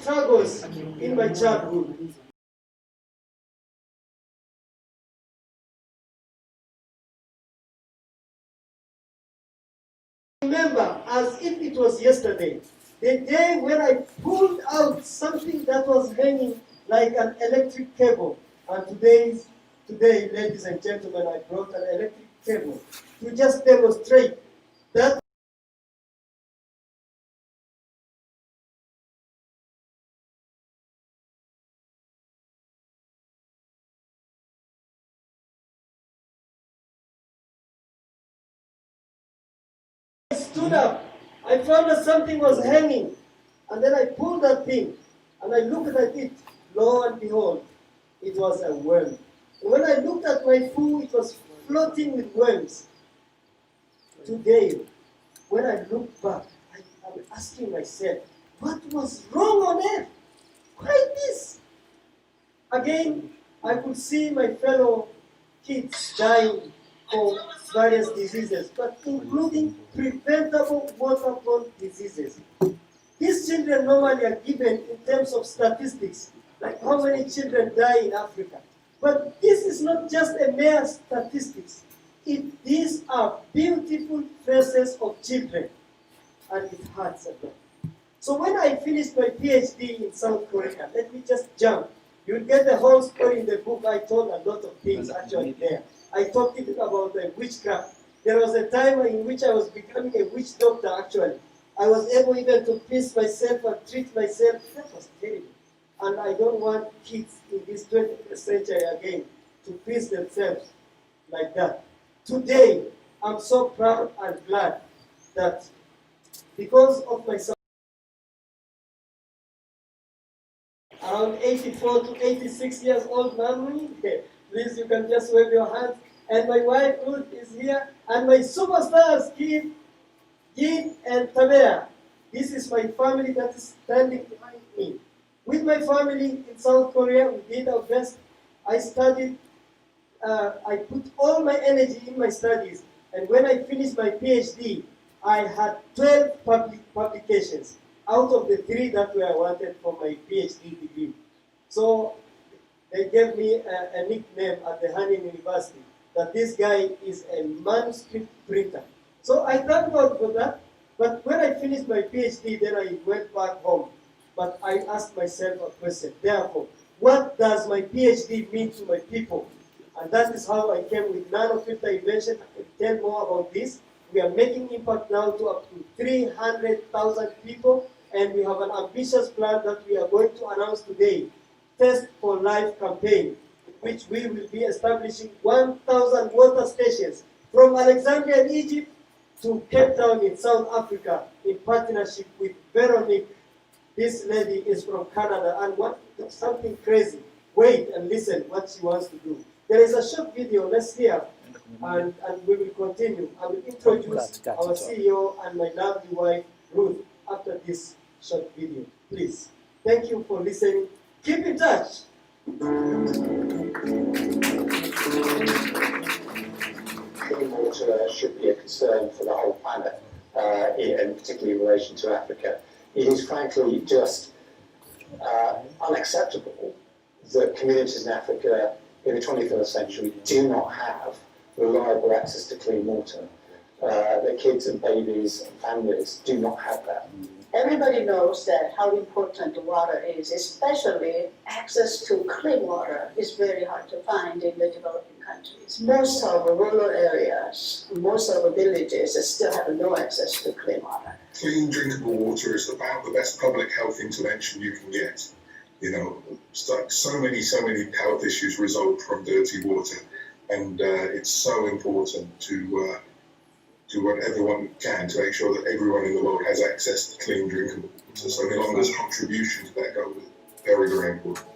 struggles in my childhood. I remember as if it was yesterday, the day when I pulled out something that was hanging like an electric cable. And today, ladies and gentlemen, I brought an electric cable to just demonstrate that I stood up. I found that something was hanging. And then I pulled that thing. And I looked at it. Lo and behold, it was a worm. And when I looked at my food, it was floating with worms. Today, when I look back, I'm asking myself, what was wrong on earth? Why this? Again, I could see my fellow kids dying from various diseases, but including preventable waterborne diseases. These children normally are given in terms of statistics, like how many children die in Africa. But this is not just a mere statistics. These are beautiful faces of children, and it hurts a lot. So when I finished my PhD in South Korea, let me just jump. You'll get the whole story in the book. I told a lot of things actually there. I talked about the witchcraft. There was a time in which I was becoming a witch doctor actually. I was able even to pierce myself and treat myself. That was terrible. And I don't want kids in this 21st century again to pierce themselves like that. Today, I'm so proud and glad that because of my son, around 84 to 86 years old, Mammy, please, you can just wave your hands. And my wife, Ruth, is here. And my superstars, Keith, Jean, and Tabea. This is my family that is standing behind me. With my family in South Korea, we did our best. I studied, I put all my energy in my studies. And when I finished my PhD, I had 12 publications out of the 3 that were wanted for my PhD degree. So they gave me a nickname at the Hanyang University, that this guy is a manuscript printer. So I thank God for that. But when I finished my PhD, then I went back home. But I asked myself a question. Therefore, what does my PhD mean to my people? And that is how I came with Nanofilter invention. I can tell more about this. We are making impact now to up to 300,000 people. And we have an ambitious plan that we are going to announce today. Test for Life campaign, which we will be establishing 1,000 water stations from Alexandria in Egypt to Cape Town in South Africa in partnership with Veronique. This lady is from Canada and wants something crazy. Wait and listen what she wants to do. There is a short video, let's hear, and we will continue. I will introduce our CEO and my lovely wife, Ruth, after this short video. Please. Thank you for listening. Keep in touch. Clean water should be a concern for the whole planet, and particularly in relation to Africa. It is frankly just unacceptable that communities in Africa in the 21st century do not have reliable access to clean water. Their kids and babies and families do not have that. Everybody knows that how important water is, especially access to clean water is very hard to find in the developing countries. Most of the rural areas, most of the villages still have no access to clean water. Clean drinkable water is about the best public health intervention you can get. You know, so many health issues result from dirty water, and it's so important to do what everyone can to make sure that everyone in the world has access to clean drinkable water. So Hilonga's contribution to that goal is very, very important.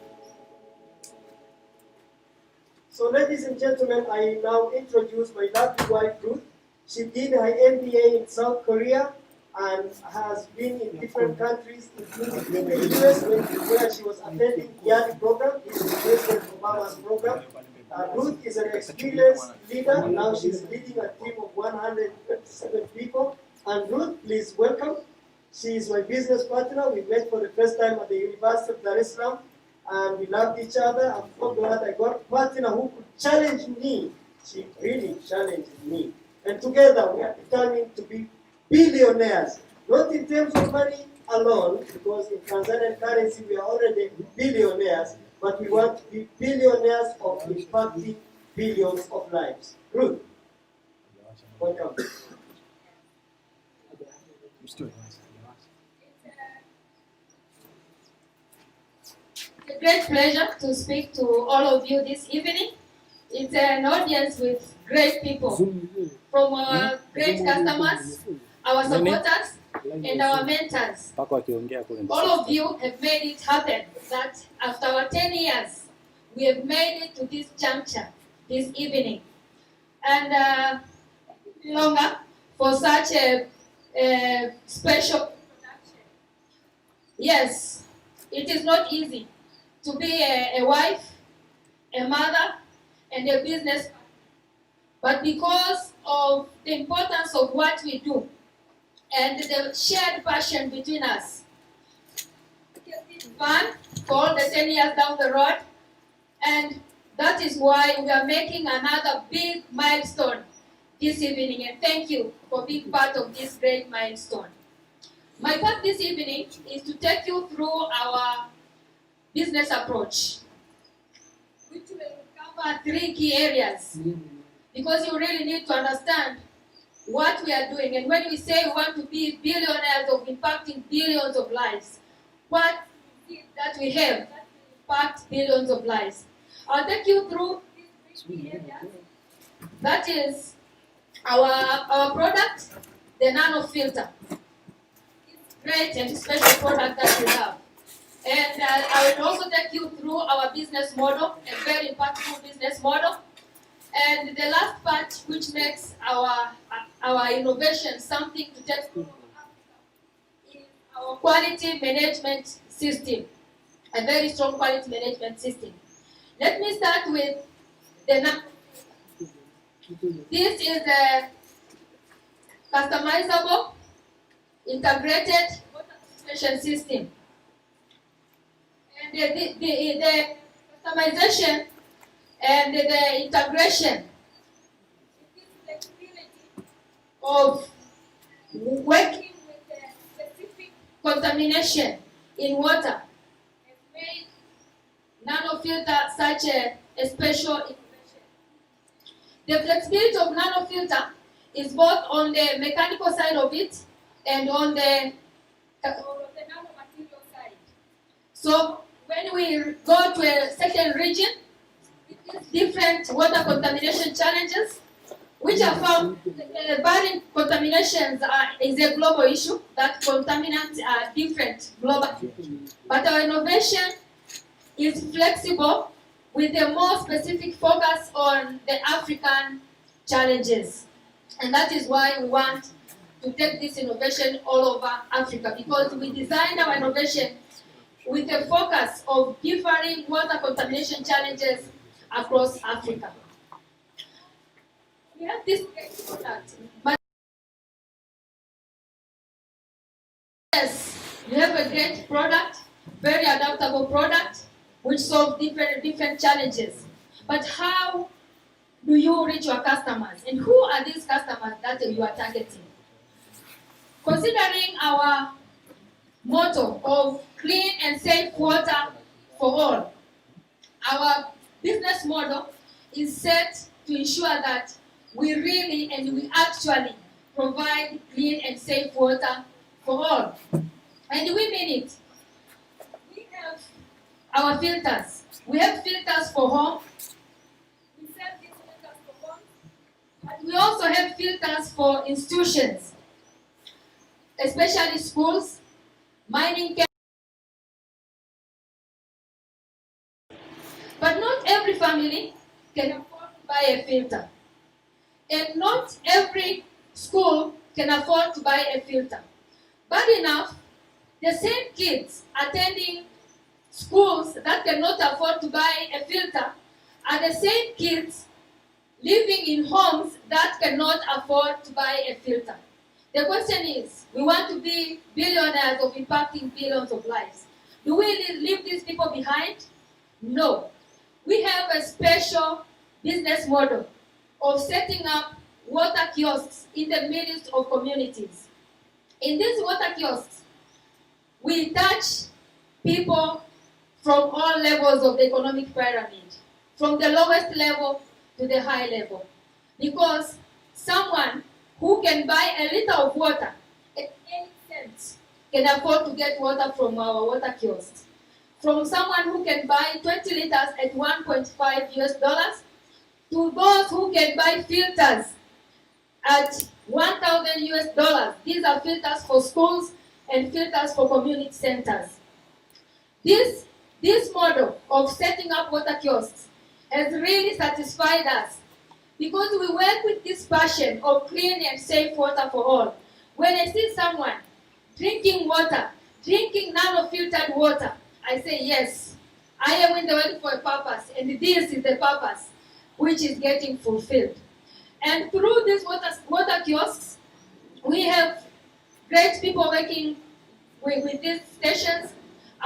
So ladies and gentlemen, I now introduce my lovely wife, Ruth. She did her MBA in South Korea and has been in different countries, including in the US, where she was attending the YADI program. This is President Obama's program. Ruth is an experienced leader. Now she's leading a team of 157 people. And Ruth, please welcome. She is my business partner. We met for the first time at the University of Dar es Salaam, and we loved each other. I'm so glad I got a partner who could challenge me. She really challenged me. And together we are determined to be billionaires, not in terms of money alone, because in Tanzanian currency we are already billionaires, but we want to be billionaires of impacting billions of lives. Ruth, welcome. It's a great pleasure to speak to all of you this evening. It's an audience with great people, from our great customers, our supporters, and our mentors. All of you have made it happen that after our 10 years, we have made it to this juncture this evening. And Hilonga, for such a special production. Yes, it is not easy to be a wife, a mother, and a business, but because of the importance of what we do and the shared passion between us, it has been fun for all the 10 years down the road, and that is why we are making another big milestone this evening, and thank you for being part of this great milestone. My part this evening is to take you through our business approach, which will cover 3 key areas, because you really need to understand what we are doing. And when we say we want to be billionaires of impacting billions of lives, what is it that we have that will impact billions of lives? I'll take you through these 3 key areas. That is our product, the Nanofilter. It's great and special product that we have. And I will also take you through our business model, a very impactful business model. And the last part, which makes our innovation something to take to is our quality management system, a very strong quality management system. Let me start with the This is a customizable, integrated water filtration system. And the customization and the integration, this flexibility of working with a specific contamination in water has made Nanofilter such a special innovation. The flexibility of Nanofilter is both on the mechanical side of it and on the nanomaterial side. So when we go to a certain region, different water contamination challenges, which are found, burying contaminations is a global issue, that contaminants are different globally. But our innovation is flexible with a more specific focus on the African challenges. And that is why we want to take this innovation all over Africa, because we designed our innovation with a focus of differing water contamination challenges across Africa. We have this great product, but yes, we have a great product, very adaptable product, which solves different challenges. But how do you reach your customers? And who are these customers that you are targeting? Considering our motto of clean and safe water for all, our business model is set to ensure that we really and we actually provide clean and safe water for all. And we mean it. We have our filters. We have filters for home. We sell these filters for home. But we also have filters for institutions, especially schools, mining camps. But not every family can afford to buy a filter. And not every school can afford to buy a filter. Bad enough, the same kids attending schools that cannot afford to buy a filter are the same kids living in homes that cannot afford to buy a filter. The question is, we want to be billionaires of impacting billions of lives. Do we leave these people behind? No. We have a special business model of setting up water kiosks in the midst of communities. In these water kiosks, we touch people from all levels of the economic pyramid, from the lowest level to the high level. Because someone who can buy a liter of water at 8 cents can afford to get water from our water kiosks. From someone who can buy 20 liters at 1.5 US dollars to those who can buy filters at 1,000 US dollars. These are filters for schools and filters for community centers. This model of setting up water kiosks has really satisfied us because we work with this passion of clean and safe water for all. When I see someone drinking water, drinking nanofiltered water, I say, yes, I am in the world for a purpose, and this is the purpose which is getting fulfilled. And through these water kiosks, we have great people working with these stations,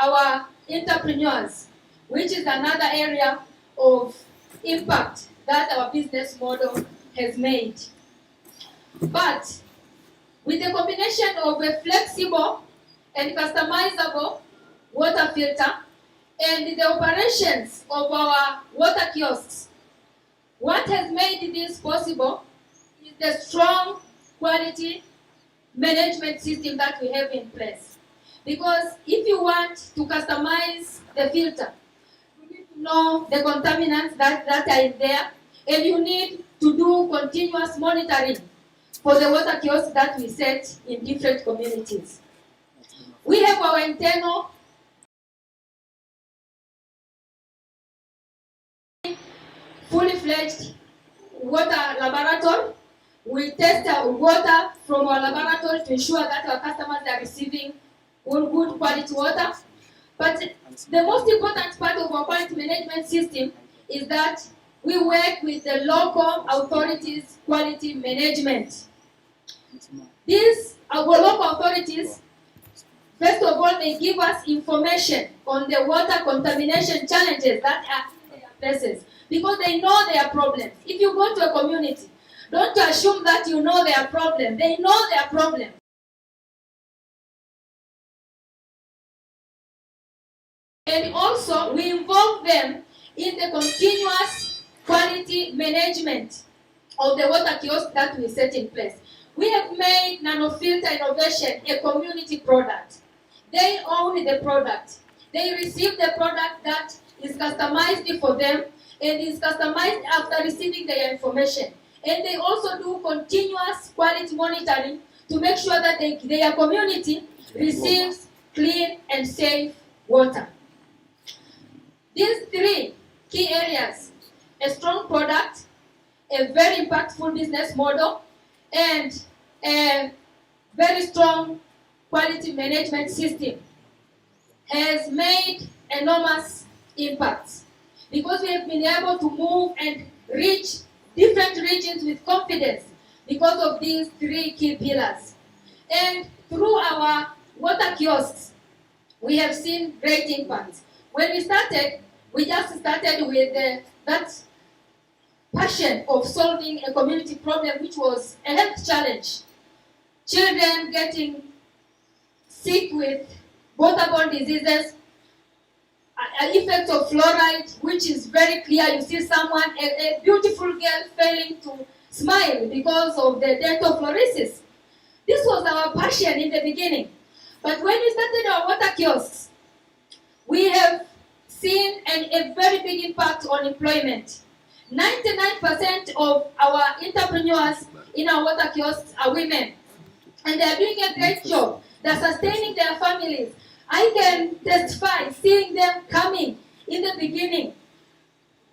our entrepreneurs, which is another area of impact that our business model has made. But with the combination of a flexible and customizable water filter and the operations of our water kiosks, what has made this possible is the strong quality management system that we have in place. Because if you want to customize the filter, you need to know the contaminants that are in there, and you need to do continuous monitoring for the water kiosks that we set in different communities. We have our internal fully fledged water laboratory. We test our water from our laboratory to ensure that our customers are receiving good quality water. But the most important part of our quality management system is that we work with the local authorities' quality management. These our local authorities, first of all, they give us information on the water contamination challenges that are in their places, because they know their problems. If you go to a community, don't assume that you know their problem. They know their problem. And also, we involve them in the continuous quality management of the water kiosk that we set in place. We have made Nanofilter Innovation a community product. They own the product. They receive the product that is customized for them and is customized after receiving their information. And they also do continuous quality monitoring to make sure that their community receives clean and safe water. These three key areas: a strong product, a very impactful business model, and a very strong quality management system, has made enormous impacts, because we have been able to move and reach different regions with confidence because of these three key pillars. And through our water kiosks, we have seen great impact. When we started, we just started with that passion of solving a community problem, which was a health challenge. Children getting sick with waterborne diseases, effects of fluoride, which is very clear. You see someone, a beautiful girl, failing to smile because of the dentofluorosis. This was our passion in the beginning. But when we started our water kiosks, we have seen a very big impact on employment. 99% of our entrepreneurs in our water kiosks are women, and they are doing a great job. They're sustaining their families. I can testify, seeing them coming in the beginning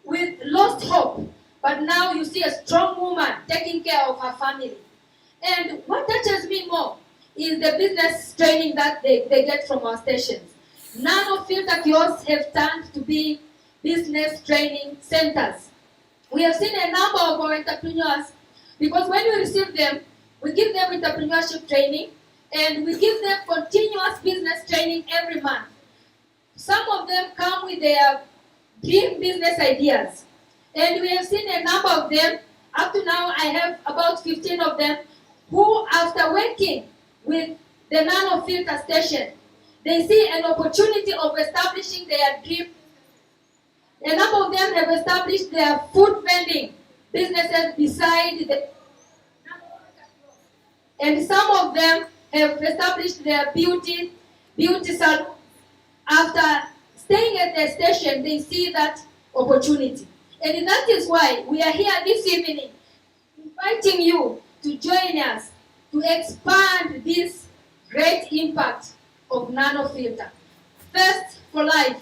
with lost hope, but now you see a strong woman taking care of her family. And what touches me more is the business training that they get from our stations. Nanofilter kiosks have turned to be business training centers. We have seen a number of our entrepreneurs, because when we receive them, We give them entrepreneurship training, and we give them continuous business training every month. Some of them come with their dream business ideas, and we have seen a number of them. Up to now, I have about 15 of them who, after working with the Nanofilter station, they see an opportunity of establishing their dream. A number of them have established their food vending businesses beside the, and some of them have established their beauty salon. After staying at the station, they see that opportunity. And that is why we are here this evening, inviting you to join us to expand this great impact of Nanofilter. First for life,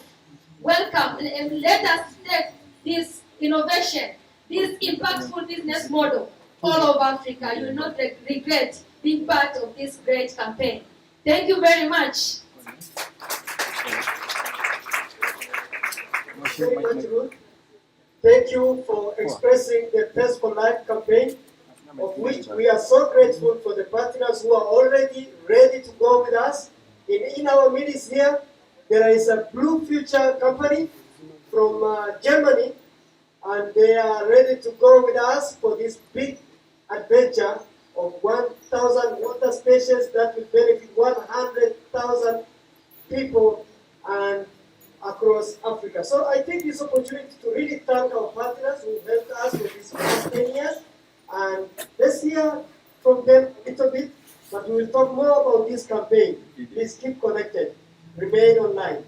welcome, and let us take this innovation, this impactful business model all over Africa. You will not regret being part of this great campaign. Thank you very much. Very much, Ruth. Thank you for expressing the First for Life campaign, of which we are so grateful for the partners who are already ready to go with us. In our midst here, there is a Blue Future company from Germany, and they are ready to go with us for this big adventure of 1,000 water stations that will benefit 100,000 people and across Africa. So I take this opportunity to really thank our partners who helped us with these past 10 years. And let's hear from them a little bit, but we will talk more about this campaign. Please keep connected. Remain online.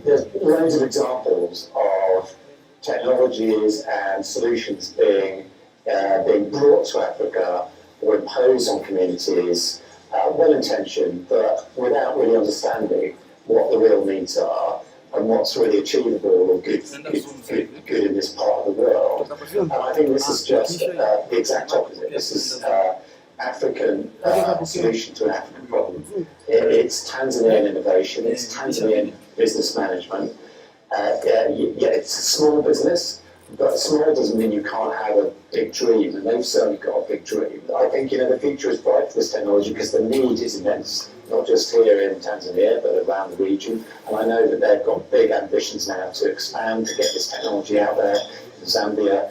There's loads of examples of technologies and solutions being brought to Africa or imposed on communities, well-intentioned, but without really understanding what the real needs are and what's really achievable or good in this part of the world. And I think this is just the exact opposite. This is African solution to an African problem. It's Tanzanian innovation, it's Tanzanian business management. It's a small business, but small doesn't mean you can't have a big dream, and they've certainly got a big dream. I think the future is bright for this technology because the need is immense, not just here in Tanzania, but around the region. And I know that they've got big ambitions now to expand, to get this technology out there in Zambia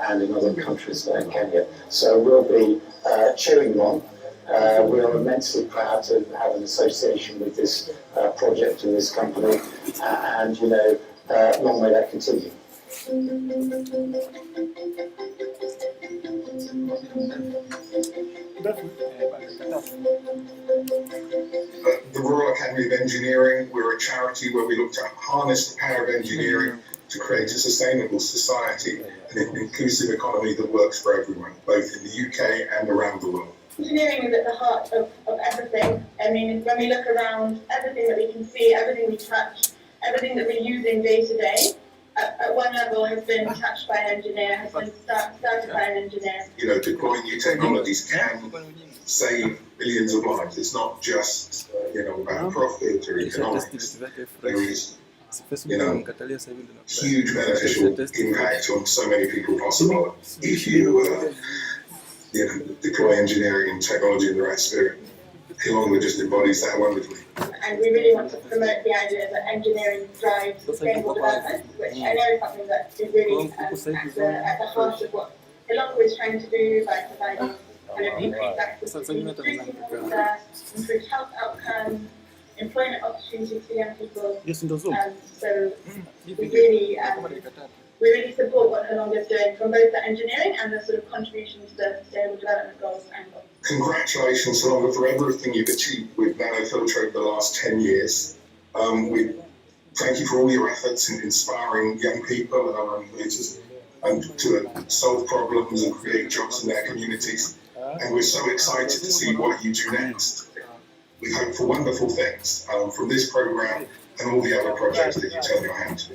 and in other countries like Kenya. So we'll be cheering them on. We are immensely proud to have an association with this project and this company, and long may that continue. The Royal Academy of Engineering, we're a charity where we look to harness the power of engineering to create a sustainable society and an inclusive economy that works for everyone, both in the UK and around the world. Engineering is at the heart of everything. I mean, when we look around, everything that we can see, everything we touch, everything that we're using day to day, at one level has been touched by an engineer, has been started by an engineer. Deploying new technologies can save billions of lives. It's not just, about profit or economics. There is, huge beneficial impact on so many people possible if you deploy engineering and technology in the right spirit. Hilonga just embodies that wonderfully. And we really want to promote the idea that engineering drives sustainable development, which I know is something that is really at the heart of what Hilonga is trying to do by providing kind of increased access to clean drinking water, improved health outcomes, employment opportunities for young people. So we really support what Hilonga is doing from both the engineering and the sort of contribution to the sustainable development goals and goals. Congratulations, Hilonga, for everything you've achieved with Nanofilter over the last 10 years. We thank you for all your efforts in inspiring young people and our leaders to solve problems and create jobs in their communities. And we're so excited to see what you do next. We hope for wonderful things from this program and all the other projects that you turn your hand to.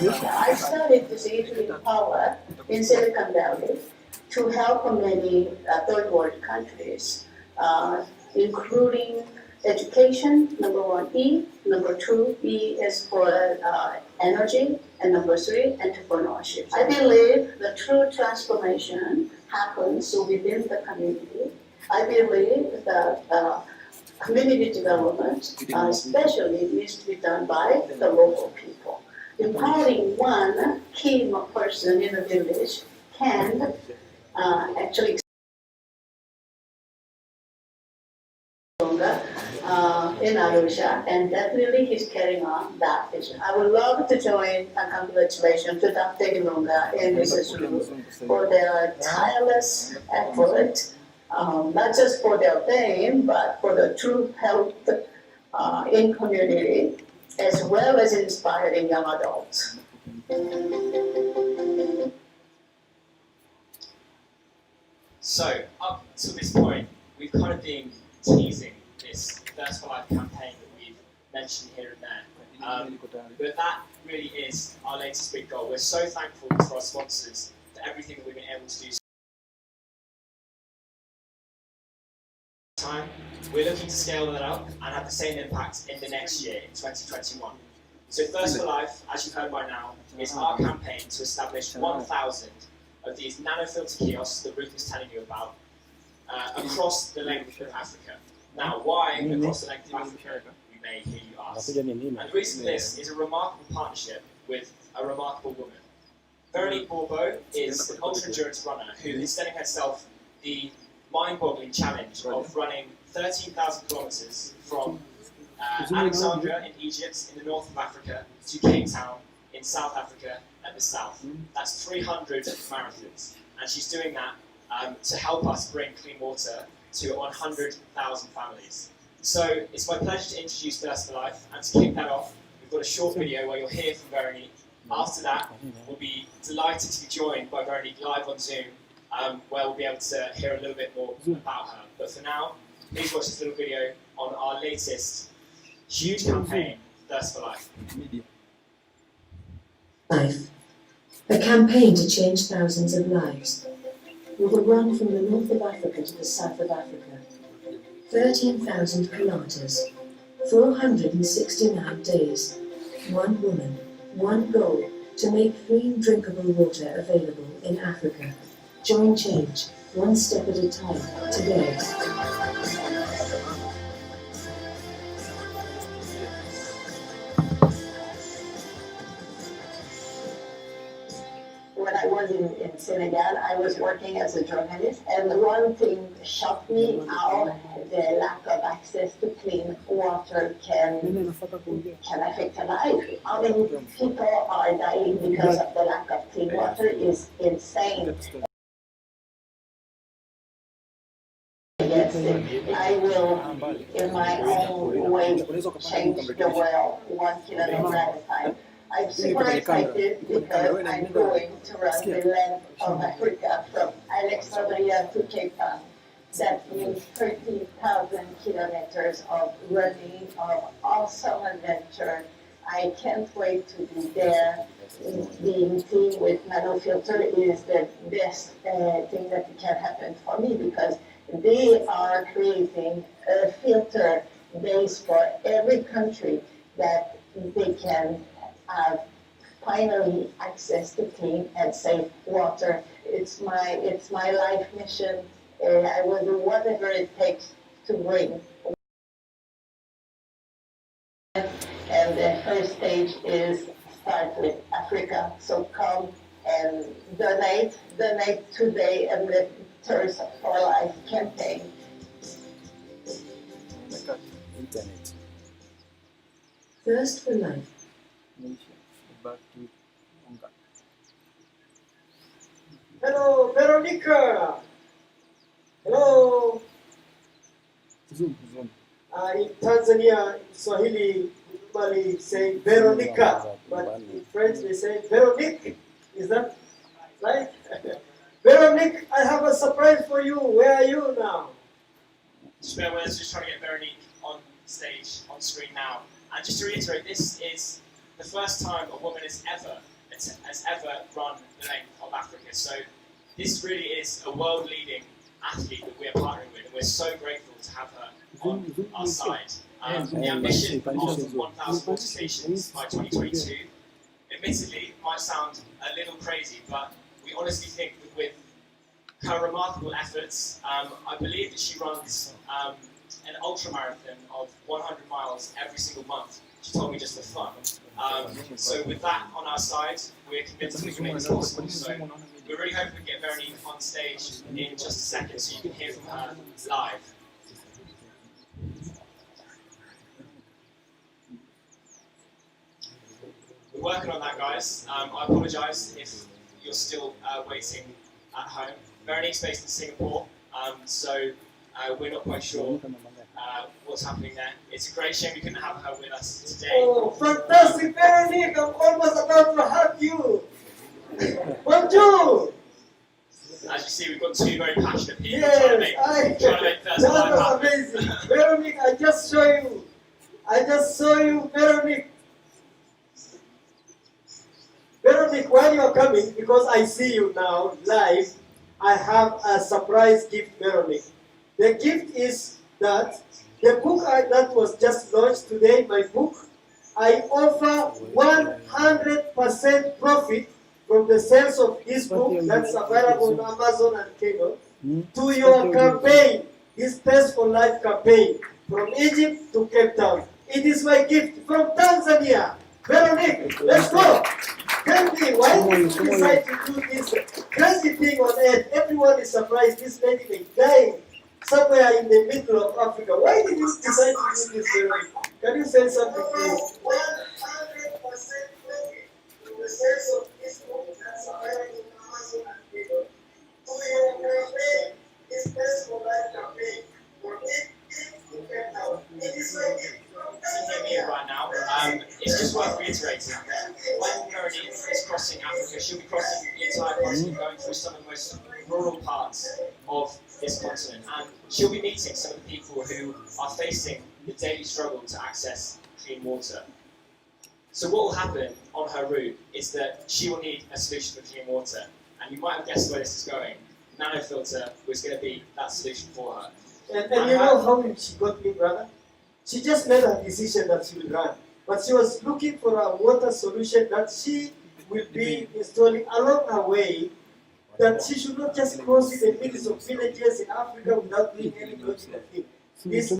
I started this Italy Power in Silicon Valley to help many third world countries, including Education, number 1E. Number 2E is for energy. And number 3, entrepreneurship. I believe the true transformation happens within the community. I believe that community development, especially, needs to be done by the local people. Empowering one key person in a village can actually in Arusha, and definitely he's carrying on that vision. I would love to join and congratulations to Dr. Hilonga and Mrs. Lu for their tireless effort, not just for their fame, but for the true health in community, as well as inspiring young adults. So, up to this point, we've kind of been teasing this Thirst for Life campaign that we've mentioned here and there. But that really is our latest big goal. We're so thankful to our sponsors for everything that we've been able to do. We're looking to scale that up and have the same impact in the next year, in 2021. So Thirst for Life, as you've heard by now, is our campaign to establish 1,000 of these Nanofilter kiosks that Ruth was telling you about across the length of Africa. Now, why across the length of Africa, you may hear you ask. And the reason for this is a remarkable partnership with a remarkable woman. Veronique is an ultra-endurance runner who is setting herself the mind-boggling challenge of running 13,000 kilometers from Alexandria in Egypt in the north of Africa to Cape Town in South Africa at the south. That's 300 marathons, and she's doing that to help us bring clean water to 100,000 families. So it's my pleasure to introduce Thirst for Life, and to kick that off, we've got a short video where you'll hear from Veronique. After that, we'll be delighted to be joined by Veronique live on Zoom, where we'll be able to hear a little bit more about her. But for now, please watch this little video on our latest huge campaign, Thirst for Life. Life, a campaign to change thousands of lives, with a run from the north of Africa to the south of Africa. 13,000 kilometers, 469 days, one woman, one goal, to make clean drinkable water available in Africa. Join change, one step at a time, today. When I was in Senegal, I was working as a journalist, and one thing shocked me, how the lack of access to clean water can affect a life. How many people are dying because of the lack of clean water is insane. Yes, I will, in my own way, change the world 1 kilometer at a time. I'm super excited because I'm going to run the length of Africa from Alexandria to Cape Town. That means 30,000 kilometers of running, of awesome adventure. I can't wait to be there. Being team with Nanofilter is the best thing that can happen for me, because they are creating a filter base for every country that they can have finally access to clean and safe water. It's my life mission. I will do whatever it takes to bring. And the first stage is start with Africa. So come and donate today and the Thirst for Life campaign. Thirst for Life. Hello, Veronique. Hello. In Tanzania, in Swahili, we normally say Veronica, but in French they say Veronique. Is that right? Veronique, I have a surprise for you. Where are you now? Just bear with us, just trying to get Veronique on stage, on screen now. And just to reiterate, this is the first time a woman has ever run the length of Africa. So this really is a world-leading athlete that we are partnering with, and we're so grateful to have her on our side. The ambition of 1,000 water stations by 2022, admittedly, might sound a little crazy, but we honestly think that with her remarkable efforts, I believe that she runs an ultra marathon of 100 miles every single month. She told me just for fun. So with that on our side, we're convinced we can make this possible. So we're really hoping we get Veronique on stage in just a second so you can hear from her live. We're working on that, guys. I apologise if you're still waiting at home. Veronique's based in Singapore, so we're not quite sure what's happening there. It's a great shame we couldn't have her with us today. Oh, fantastic, Veronique! I'm almost about to hug you. Bonjour! As you see, we've got two very passionate people Yes, trying to make first that live was happen. amazing. Veronique, I just saw you, Veronique. Veronique, while you're coming, because I see you now live, I have a surprise gift, Veronique. The gift is that the book that was just launched today, my book, I offer 100% profit from the sales of this book that's available on Amazon and Kindle to your campaign, this Test for Life campaign, from Egypt to Cape Town. It is my gift from Tanzania. Veronique, let's go. Tell me, why did you decide to do this crazy thing on earth? Everyone is surprised this lady may die somewhere in the middle of Africa. Why did you decide to do this, Veronique? Can you say something, please? 100% profit from the sales of this book that's available on Amazon and Kindle to your campaign, this Test for Life campaign, for Egypt to Cape Town. It is my gift. Right now, it's just worth reiterating that when Veronique is crossing Africa, she'll be crossing the entire continent, going through some of the most rural parts of this continent, and she'll be meeting some of the people who are facing the daily struggle to access clean water. So what will happen on her route is that she will need a solution for clean water, and you might have guessed where this is going. Nanofilter was going to be that solution for her. And you know how she got me, brother? She just made a decision that she will run. But she was looking for a water solution that she will be installing along her way, that she should not just cross in the midst of villages in Africa without doing any logical thing. This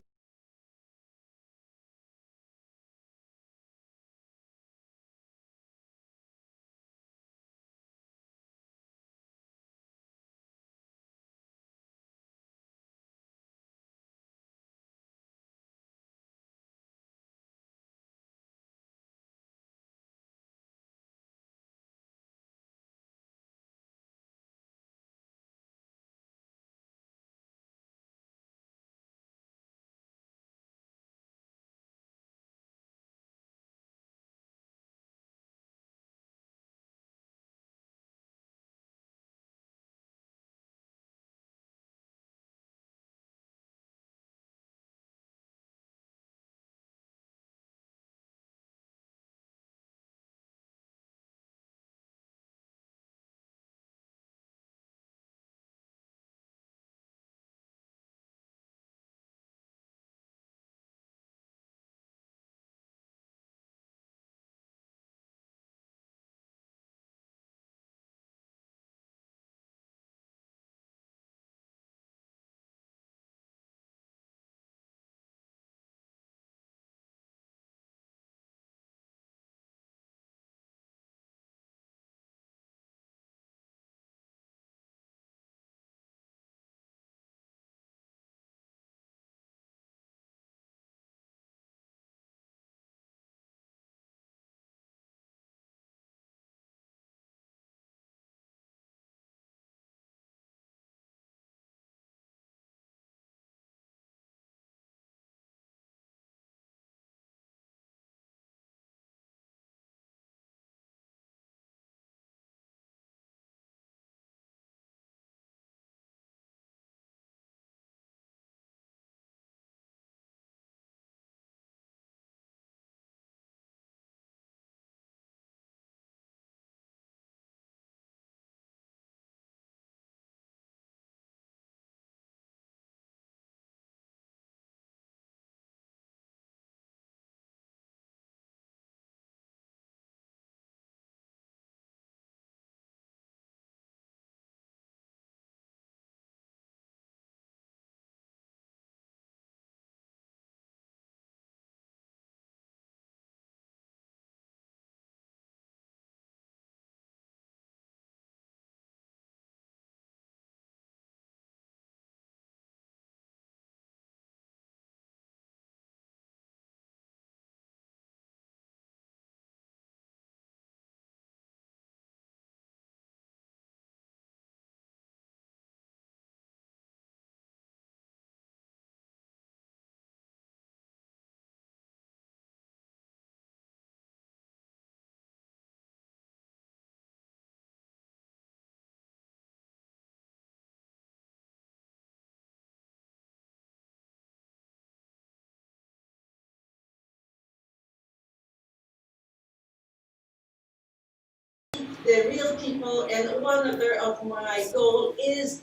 the real people, and one other of my goal is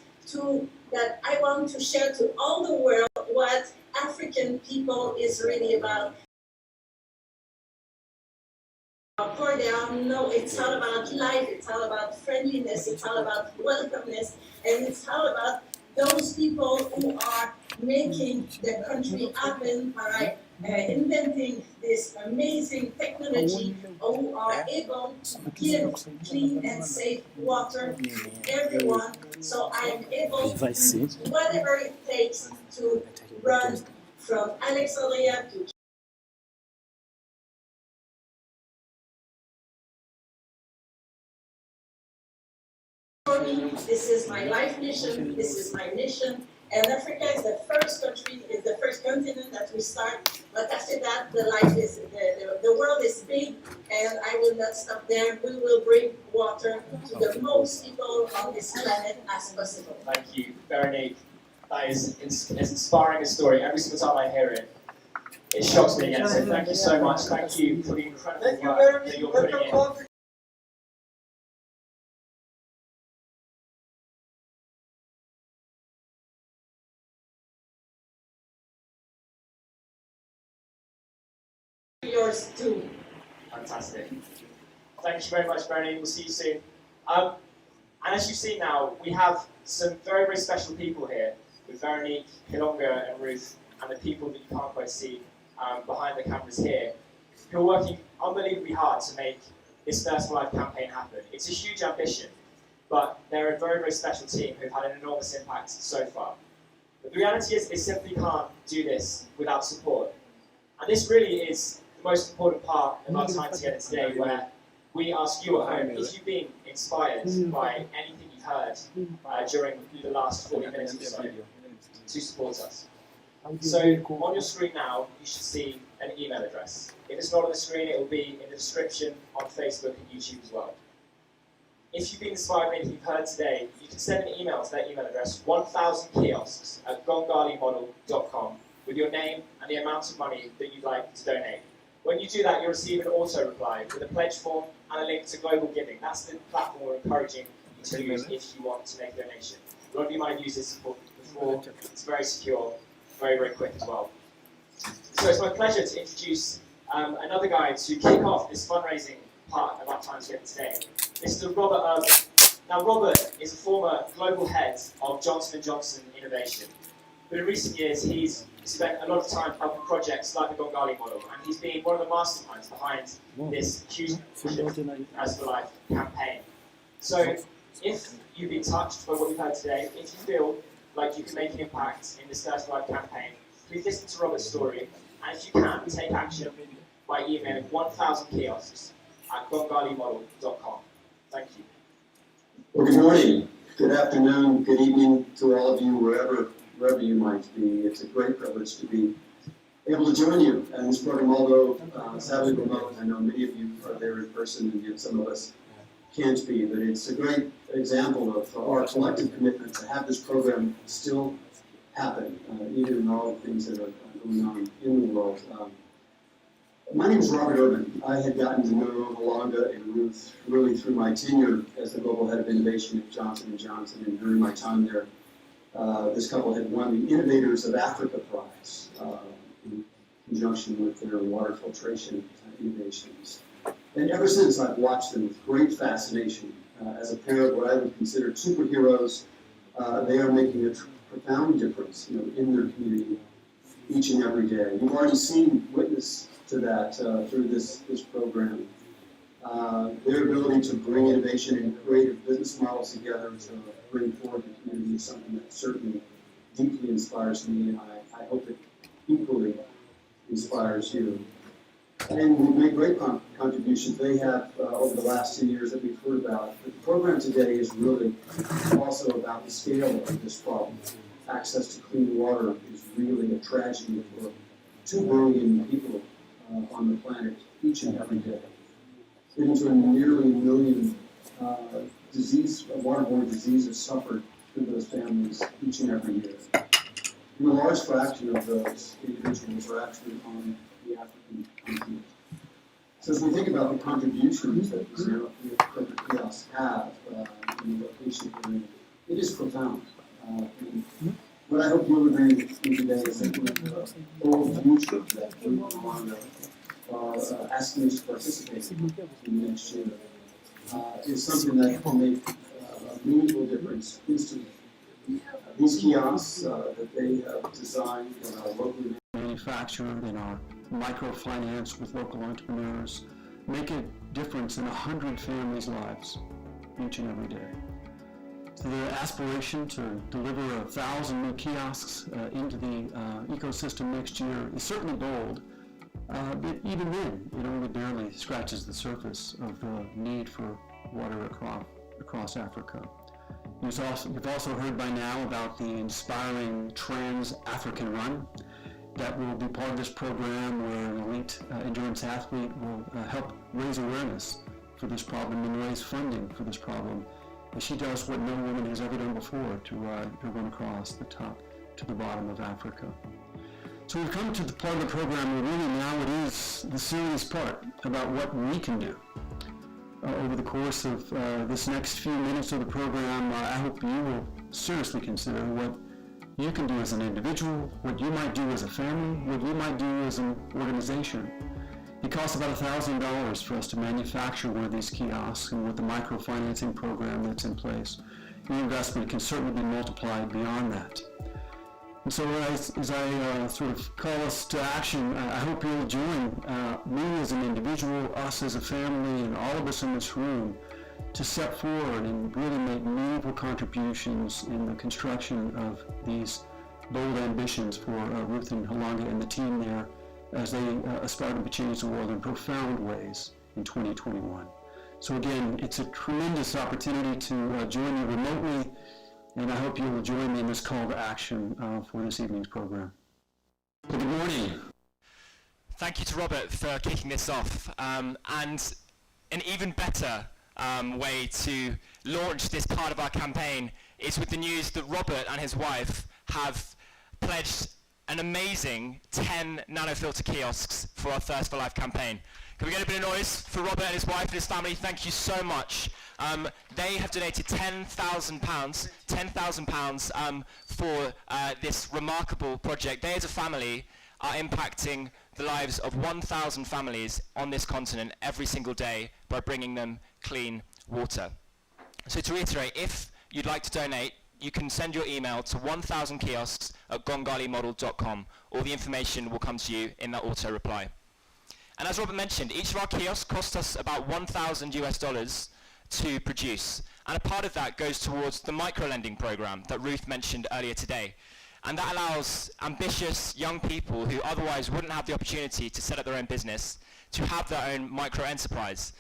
that I want to share to all the world what African people is really about. For them, no, it's all about life, it's all about friendliness, it's all about welcomeness, and it's all about those people who are making the country happen by inventing this amazing technology, who are able to give clean and safe water to everyone. So I am able to do whatever it takes to run from Alexandria to for me, this is my life mission, this is my mission, and Africa is the first country, is the first continent that we start, but after that, the world is big, and I will not stop there. We will bring water to the most people on this planet as possible. Thank you, Veronique. That is as inspiring a story. Every single time I hear it, it shocks me again. So thank you so much. Thank you for the incredible work that you're putting in. Yours too. Fantastic. Thank you very much, Veronique. We'll see you soon. And as you've seen now, we have some very, very special people here with Veronique, Hilonga, and Ruth, and the people that you can't quite see behind the cameras here, who are working unbelievably hard to make this Thirst for Life campaign happen. It's a huge ambition, but they're a very, very special team who've had an enormous impact so far. But the reality is, they simply can't do this without support. And this really is the most important part of our time together today, where we ask you at home if you've been inspired by anything you've heard during the last 40 minutes or so to support us. So on your screen now, you should see an email address. If it's not on the screen, it will be in the description on Facebook and YouTube as well. If you've been inspired by anything you've heard today, you can send an email to that email address, 1,000 kiosks at Gongali Model Co, with your name and the amount of money that you'd like to donate. When you do that, you'll receive an auto-reply with a pledge form and a link to Global Giving. That's the platform we're encouraging you to use if you want to make a donation. A lot of you might have used this before. It's very secure, very, very quick as well. So it's my pleasure to introduce another guy to kick off this fundraising part of our time together today. This is Robert Urban. Now, Robert is a former global head of Johnson & Johnson Innovation. But in recent years, he's spent a lot of time helping projects like the Gongali Model, and he's been one of the masterminds behind this huge Thirst for Life campaign. So, if you've been touched by what you've heard today, if you feel like you can make an impact in this Thirst for Life campaign, please listen to Robert's story, and if you can, take action by emailing 1,000 kiosks at gongalimodel.com. Thank you. Well, good morning, good afternoon, good evening to all of you, wherever you might be. It's a great privilege to be able to join you in this program, although sadly remote. I know many of you are there in person, and yet some of us can't be, but it's a great example of our collective commitment to have this program still happen, even in all the things that are going on in the world. My name is Robert Urban. I had gotten to know Hilonga and Ruth really through my tenure as the Global Head of Innovation at Johnson & Johnson, and during my time there, this couple had won the Innovators of Africa Prize in conjunction with their water filtration innovations. And ever since, I've watched them with great fascination. As a pair of what I would consider superheroes, they are making a profound difference, in their community each and every day. You've already witness to that through this program. Their ability to bring innovation and creative business models together to bring forward the community is something that certainly deeply inspires me, and I hope it equally inspires you. And we've made great contributions they have over the last 2 years that we've heard about. But the program today is really also about the scale of this problem. Access to clean water is really a tragedy for 2 billion people on the planet each and every day. Leading to nearly 1 million waterborne diseases suffered through those families each and every year. And a large fraction of those individuals are actually on the African continent. So as we think about the contributions that the zero equipment kiosks have in the location we're in, it is profound. And what I hope you'll agree with me today is that the bold future that we are asking us to participate in the next year is something that can make a meaningful difference instantly. These kiosks that they have designed and are locally manufactured and are microfinance with local entrepreneurs make a difference in 100 families' lives each and every day. So their aspiration to deliver 1,000 new kiosks into the ecosystem next year is certainly bold, but even then it only barely scratches the surface of the need for water across Africa. You've also heard by now about the inspiring Trans-African Run that will be part of this program, where an elite endurance athlete will help raise awareness for this problem and raise funding for this problem, as she does what no woman has ever done before, to run across the top to the bottom of Africa. So we've come to the part of the program where really now it is the serious part about what we can do. Over the course of this next few minutes of the program, I hope you will seriously consider what you can do as an individual, what you might do as a family, what you might do as an organization. It costs about $1,000 for us to manufacture one of these kiosks, and with the microfinancing program that's in place, your investment can certainly be multiplied beyond that. And so as I sort of call us to action, I hope you'll join me as an individual, us as a family, and all of us in this room to step forward and really make meaningful contributions in the construction of these bold ambitions for Ruth and Hilonga and the team there as they aspire to change the world in profound ways in 2021. So again, it's a tremendous opportunity to join you remotely, and I hope you will join me in this call to action for this evening's program. Good morning. Thank you to Robert for kicking this off. And an even better way to launch this part of our campaign is with the news that Robert and his wife have pledged an amazing 10 Nanofilter kiosks for our Thirst for Life campaign. Can we get a bit of noise for Robert and his wife and his family? Thank you so much. They have donated £10,000 for this remarkable project. They as a family are impacting the lives of 1,000 families on this continent every single day by bringing them clean water. So to reiterate, if you'd like to donate, you can send your email to 1000kiosks@GongaliModel.com. All the information will come to you in that auto reply. And as Robert mentioned, each of our kiosks cost us about $1,000 to produce. And a part of that goes towards the micro-lending program that Ruth mentioned earlier today. And that allows ambitious young people who otherwise wouldn't have the opportunity to set up their own business to have their own micro-enterprise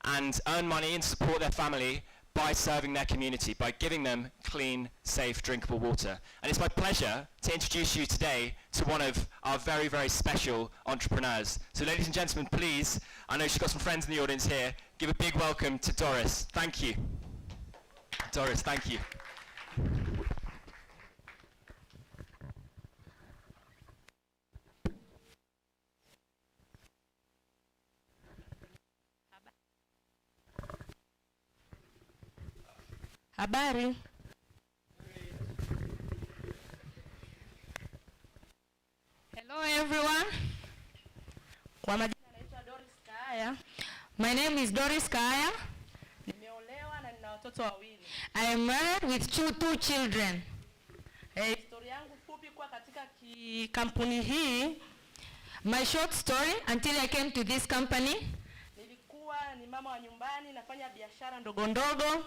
and earn money and support their family by serving their community, by giving them clean, safe, drinkable water. And it's my pleasure to introduce you today to one of our very, very special entrepreneurs. So ladies and gentlemen, please, I know she's got some friends in the audience here, give a big welcome to Doris. Thank you. Doris, thank you. Habari. Hello everyone. Kwa majina naitwa Doris Kaya. My name is Doris Kaya. Nimeolewa na nina watoto wawili. I am married with two children. Historia yangu fupi kwa katika kampuni hii. My short story until I came to this company. Nilikuwa ni mama wa nyumbani, nafanya biashara ndogo ndogo.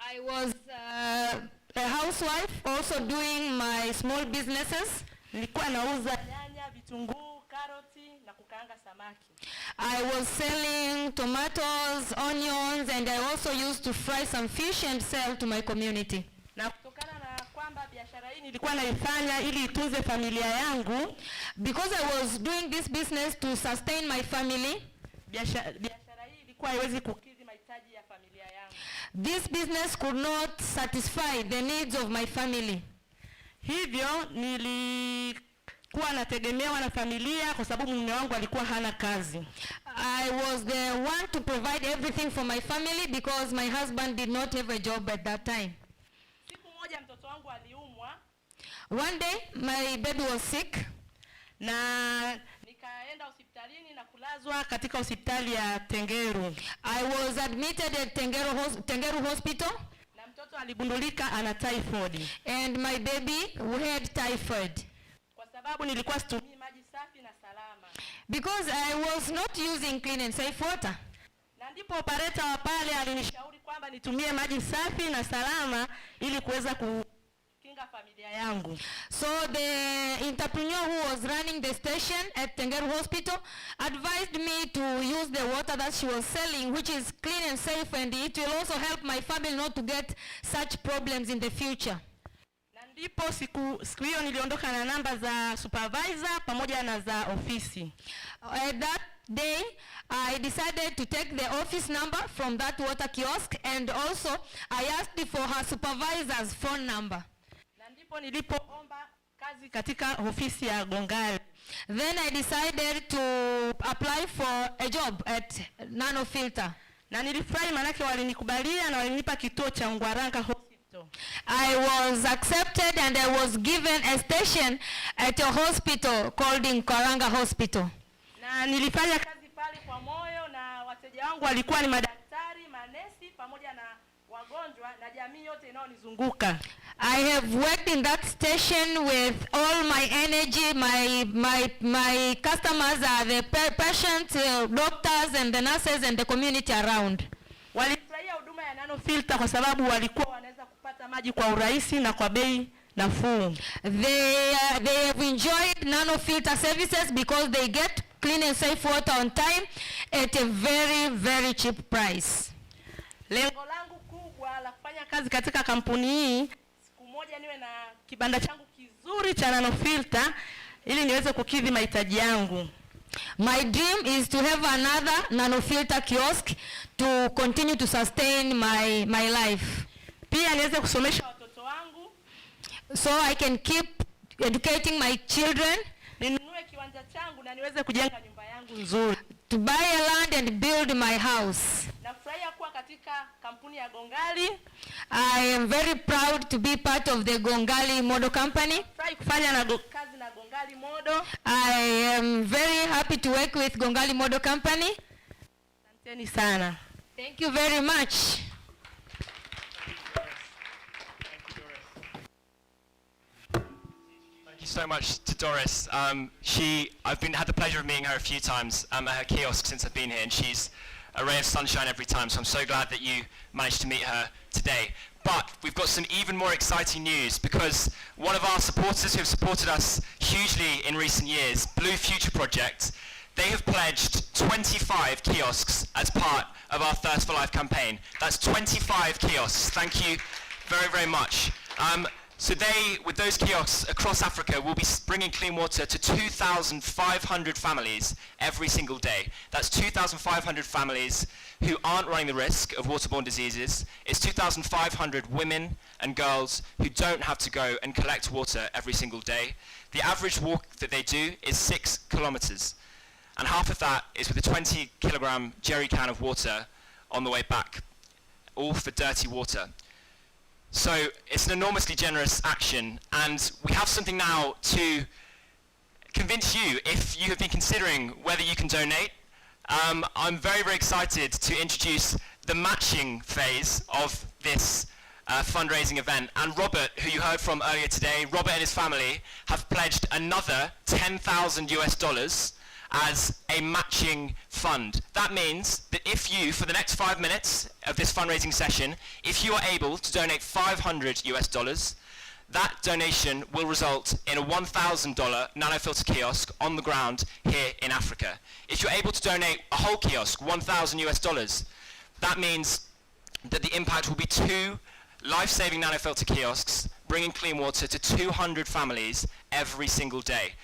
I was a housewife, also doing my small businesses. Nilikuwa nauza nyanya, vitunguu, karoti na kukaanga samaki. I was selling tomatoes, onions, and I also used to fry some fish and sell to my community. Na kutokana na kwamba biashara hii nilikuwa naifanya ili itunze familia yangu, because I was doing this business to sustain my family, biashara hii ilikuwa haiwezi kukidhi mahitaji ya familia yangu. This business could not satisfy the needs of my family. Hivyo nilikuwa nategemewa na familia kwa sababu mume wangu alikuwa hana kazi. I was the one to provide everything for my family because my husband did not have a job at that time. Siku moja mtoto wangu aliumwa. One day my baby was sick. Na nikaenda hospitalini na kulazwa katika hospitali ya Tengeru. I was admitted at Tengeru Hospital. Na mtoto aligundulika ana typhoid. And my baby had typhoid. Kwa sababu nilikuwa situmii maji safi na salama. Because I was not using clean and safe water. Na ndipo operator wa pale alinishauri kwamba nitumie maji safi na salama ili kuweza kukinga familia yangu. So the entrepreneur who was running the station at Tengeru Hospital advised me to use the water that she was selling, which is clean and safe, and it will also help my family not to get such problems in the future. Na ndipo siku hiyo niliondoka na namba za supervisor pamoja na za ofisi. At that day, I decided to take the office number from that water kiosk, and also I asked for her supervisor's phone number. Na ndipo nilipoomba kazi katika ofisi ya Gongali. Then I decided to apply for a job at Nanofilter. Na nilifurahi manake walinikubalia na walinipa kituo cha Ngwaranga Hospital. I was accepted and I was given a station at a hospital called Ngwaranga Hospital. Na nilifanya kazi pale kwa moyo, na wateja wangu walikuwa ni madaktari, manesi pamoja na wagonjwa na jamii yote inayonizunguka. I have worked in that station with all my energy. My customers are the patients, doctors and the nurses and the community around. Walifurahia huduma ya Nanofilter kwa sababu walikuwa wanaweza kupata maji kwa urahisi na kwa bei nafuu. They have enjoyed Nanofilter services because they get clean and safe water on time at a very, very cheap price. Lengo langu kubwa la kufanya kazi katika kampuni hii, siku moja niwe na kibanda changu kizuri cha Nanofilter ili niweze kukidhi mahitaji yangu. My dream is to have another Nanofilter kiosk to continue to sustain my life. Pia niweze kusomesha watoto wangu, so I can keep educating my children. Ninunue kiwanja changu na niweze kujenga nyumba yangu nzuri. To buy a land and build my house. Nafurahia kuwa katika kampuni ya Gongali. I am very proud to be part of the Gongali Model Company. Nafurahi kufanya kazi na Gongali Model. I am very happy to work with Gongali Model Company. Asanteni sana. Thank you very much. Thank you so much to Doris. I've had the pleasure of meeting her a few times at her kiosk since I've been here, and she's a ray of sunshine every time, so I'm so glad that you managed to meet her today. But we've got some even more exciting news, because one of our supporters who have supported us hugely in recent years, Blue Future Project, they have pledged 25 kiosks as part of our Thirst for Life campaign. That's 25 kiosks. Thank you very, very much. So they, with those kiosks across Africa, will be bringing clean water to 2,500 families every single day. That's 2,500 families who aren't running the risk of waterborne diseases. It's 2,500 women and girls who don't have to go and collect water every single day. The average walk that they do is 6 kilometers. And half of that is with a 20 kilogram jerry can of water on the way back, all for dirty water. So it's an enormously generous action, and we have something now to convince you, if you have been considering whether you can donate. I'm very, very excited to introduce the matching phase of this fundraising event, and Robert, who you heard from earlier today, Robert and his family have pledged another $10,000 as a matching fund. That means that if you, for the next 5 minutes of this fundraising session, if you are able to donate $500, that donation will result in a $1,000 Nanofilter kiosk on the ground here in Africa. If you're able to donate a whole kiosk, $1,000, that means that the impact will be 2 life-saving Nanofilter kiosks bringing clean water to 200 families every single day.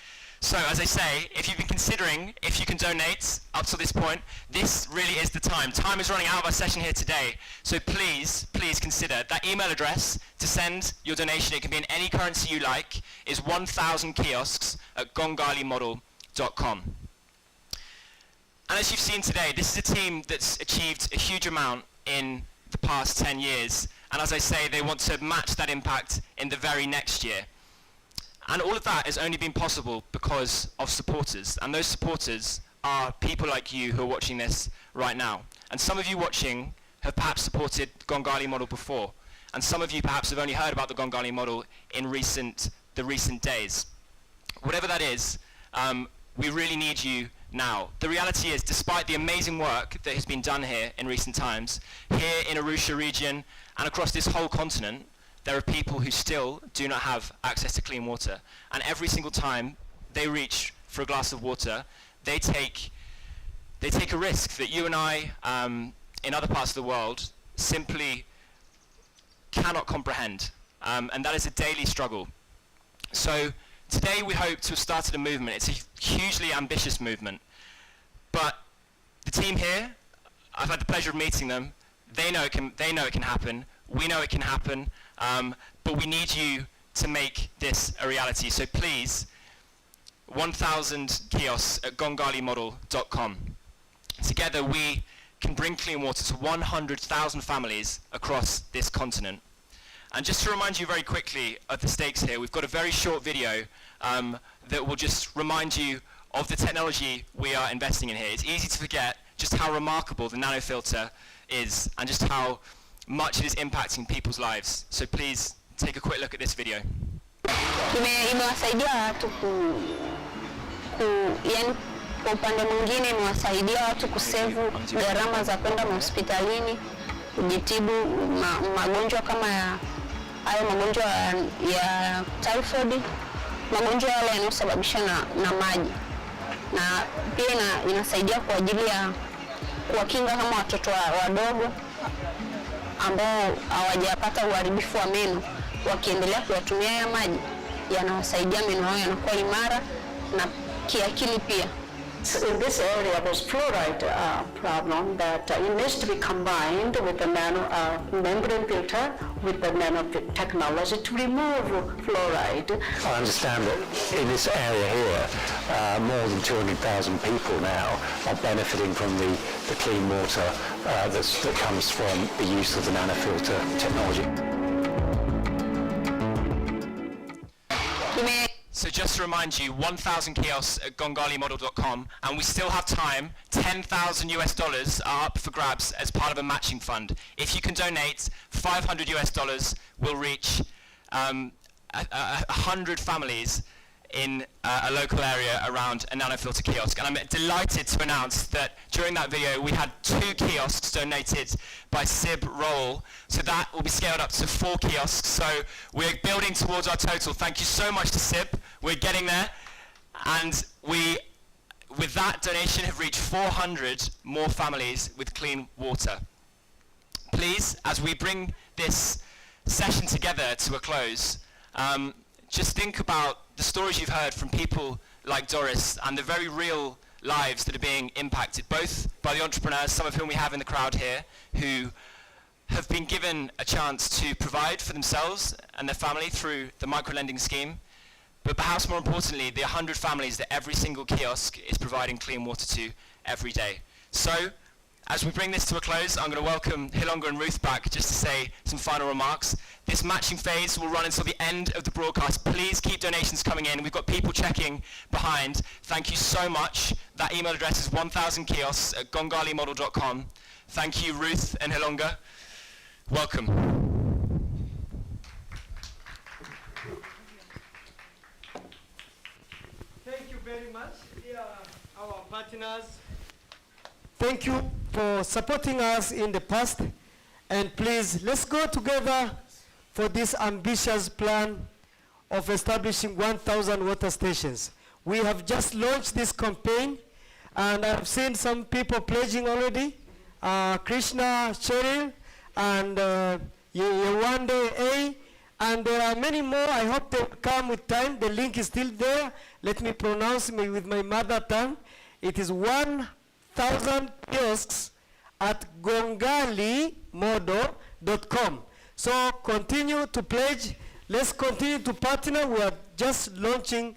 So, as I say, if you've been considering if you can donate up to this point, this really is the time. Time is running out of our session here today. So please, please consider. That email address to send your donation, it can be in any currency you like, is 1,000kiosks@GongaliModel.com. And as you've seen today, this is a team that's achieved a huge amount in the past 10 years. And as I say, they want to match that impact in the very next year. And all of that has only been possible because of supporters. And those supporters are people like you who are watching this right now. And some of you watching have perhaps supported Gongali Model before. And some of you perhaps have only heard about the Gongali Model in the recent days. Whatever that is, we really need you now. The reality is, despite the amazing work that has been done here in recent times, here in Arusha region and across this whole continent, there are people who still do not have access to clean water. And every single time they reach for a glass of water, they take a risk that you and I, in other parts of the world, simply cannot comprehend. And that is a daily struggle. So today we hope to have started a movement. It's a hugely ambitious movement. But the team here, I've had the pleasure of meeting them. They know it can happen. We know it can happen. But we need you to make this a reality. So please, 1,000 kiosks at GongaliModel.com. Together we can bring clean water to 100,000 families across this continent. And just to remind you very quickly of the stakes here, we've got a very short video that will just remind you of the technology we are investing in here. It's easy to forget just how remarkable the nanofilter is and just how much it is impacting people's lives. So please take a quick look at this video. Imewasaidia watu yani kwa upande mwingine imewasaidia watu kusevu gharama za kwenda hospitalini kujitibu magonjwa kama hayo magonjwa ya typhoid, magonjwa yale yanayosababishwa na maji. Na pia inasaidia kwa ajili ya kuwakinga kama watoto wadogo ambao hawajapata uharibifu wa meno, wakiendelea kuyatumia ya maji yanawasaidia meno yao yanakuwa imara na kiakili pia. In this area, there's fluoride problem that it needs to be combined with the membrane filter with the nanotechnology to remove fluoride. I understand that in this area here, more than 200,000 people now are benefiting from the clean water that comes from the use of the nanofilter technology. So just to remind you, 1,000 kiosks at GongaliModel.com, and we still have time. $10,000 are up for grabs as part of a matching fund. If you can donate, $500 will reach 100 families in a local area around a nanofilter kiosk. And I'm delighted to announce that during that video we had 2 kiosks donated by Sib Roll. So that will be scaled up to 4 kiosks. So we're building towards our total. Thank you so much to Sib. We're getting there. And we, with that donation, have reached 400 more families with clean water. Please, as we bring this session together to a close, just think about the stories you've heard from people like Doris and the very real lives that are being impacted, both by the entrepreneurs, some of whom we have in the crowd here, who have been given a chance to provide for themselves and their family through the micro-lending scheme, but perhaps more importantly, the 100 families that every single kiosk is providing clean water to every day. So, as we bring this to a close, I'm going to welcome Hilonga and Ruth back just to say some final remarks. This matching phase will run until the end of the broadcast. Please keep donations coming in. We've got people checking behind. Thank you so much. That email address is 1,000 kiosks at GongaliModel.com. Thank you, Ruth and Hilonga. Welcome. Thank you very much, dear our partners. Thank you for supporting us in the past, and please, let's go together for this ambitious plan of establishing 1,000 water stations. We have just launched this campaign, and I've seen some people pledging already, Krishna, Cheryl, and Yewande A, and there are many more. I hope they will come with time. The link is still there. Let me pronounce me with my mother tongue. It is 1,000 kiosks at GongaliModel.com. So continue to pledge. Let's continue to partner. We are just launching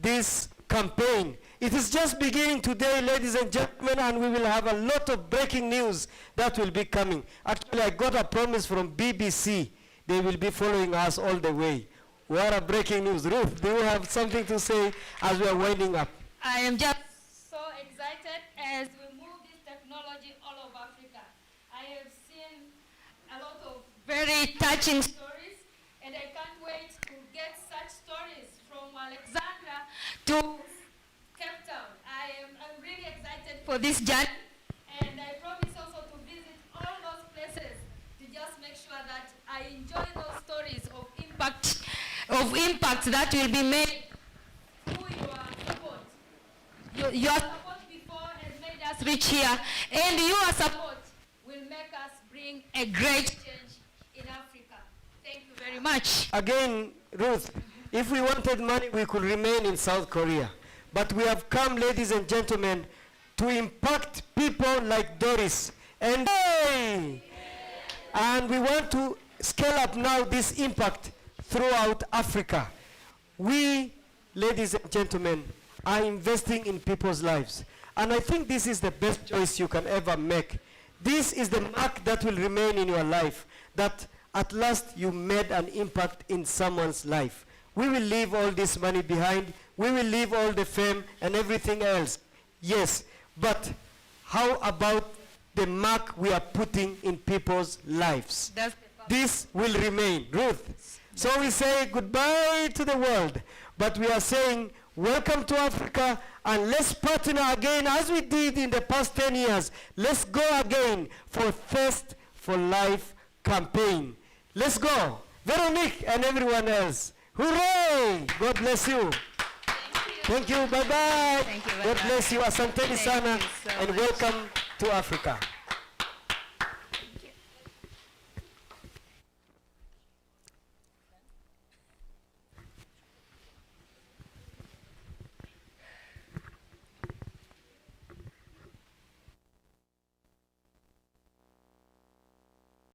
this campaign. It is just beginning today, ladies and gentlemen, and we will have a lot of breaking news that will be coming. Actually, I got a promise from BBC. They will be following us all the way. What a breaking news. Ruth, do you have something to say as we are winding up? I am just so excited as we move this technology all over Africa. I have seen a lot of very touching stories, and I can't wait to get such stories from Alexandra to Cape Town. I'm really excited for this journey, and I promise also to visit all those places to just make sure that I enjoy those stories of impact that will be made through your support. Your support before has made us reach here, and your support will make us bring a great change in Africa. Thank you very much. Again, Ruth, if we wanted money, we could remain in South Korea. But we have come, ladies and gentlemen, to impact people like Doris. And we want to scale up now this impact throughout Africa. We, ladies and gentlemen, are investing in people's lives. And I think this is the best choice you can ever make. This is the mark that will remain in your life, that at last you made an impact in someone's life. We will leave all this money behind. We will leave all the fame and everything else. Yes, but how about the mark we are putting in people's lives? This will remain. Ruth. So we say goodbye to the world, but we are saying welcome to Africa, and let's partner again as we did in the past 10 years. Let's go again for Thirst for Life campaign. Let's go. Veronique and everyone else. Hooray! God bless you. Thank you. Bye-bye. God bless you. Asanteni sana, and welcome to Africa.